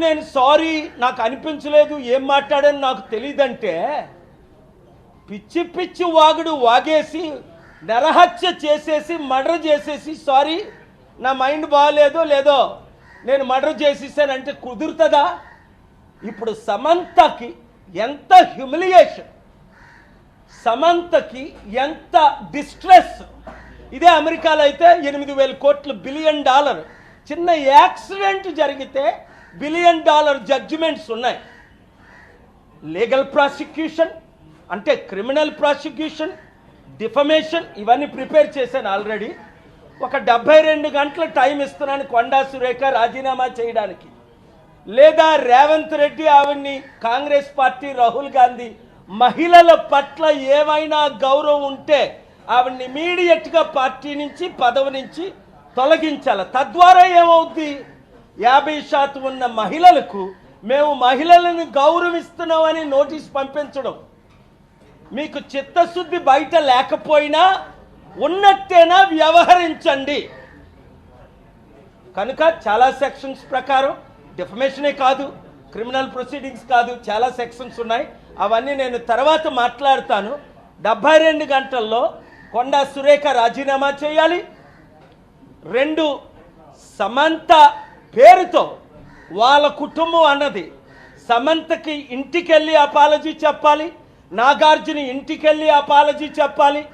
నేను సారీ నాకు అనిపించలేదు ఏం మాట్లాడాను నాకు తెలియదంటే పిచ్చి పిచ్చి వాగుడు వాగేసి నరహత్య చేసేసి మర్డర్ చేసేసి సారీ నా మైండ్ బాగాలేదో లేదో నేను మర్డర్ చేసేసానంటే కుదురుతుందా? ఇప్పుడు సమంతకి ఎంత హ్యూమిలియేషన్, సమంతకి ఎంత డిస్ట్రెస్. ఇదే అమెరికాలో అయితే 8,000 కోట్లు $1 బిలియన్ చిన్న యాక్సిడెంట్ జరిగితే $1 బిలియన్ జడ్జిమెంట్స్ ఉన్నాయి. లీగల్ ప్రాసిక్యూషన్ అంటే క్రిమినల్ ప్రాసిక్యూషన్, డిఫమేషన్ ఇవన్నీ ప్రిపేర్ చేశాను ఆల్రెడీ. ఒక 72 గంటల టైం ఇస్తున్నాను కొండా సురేఖ రాజీనామా చేయడానికి, లేదా రేవంత్ రెడ్డి ఆవిడ్ని కాంగ్రెస్ పార్టీ రాహుల్ గాంధీ మహిళల పట్ల ఏమైనా గౌరవం ఉంటే ఆవిడ్ని ఇమీడియట్గా పార్టీ నుంచి పదవి నుంచి తొలగించాలి. తద్వారా ఏమవుద్ది, 50% ఉన్న మహిళలకు మేము మహిళలను గౌరవిస్తున్నామని నోటీస్ పంపించడం. మీకు చిత్తశుద్ధి బయట లేకపోయినా ఉన్నట్టేనా వ్యవహరించండి. కనుక చాలా సెక్షన్స్ ప్రకారం డిఫమేషనే కాదు, క్రిమినల్ ప్రొసీడింగ్స్ కాదు, చాలా సెక్షన్స్ ఉన్నాయి. అవన్నీ నేను తర్వాత మాట్లాడతాను. 72 గంటల్లో కొండా సురేఖ రాజీనామా చేయాలి. 2 సమంత పేరుతో వాళ్ళ కుటుంబం అన్నది సమంతకి ఇంటికెళ్ళి అపాలజీ చెప్పాలి, నాగార్జున ఇంటికెళ్ళి అపాలజీ చెప్పాలి.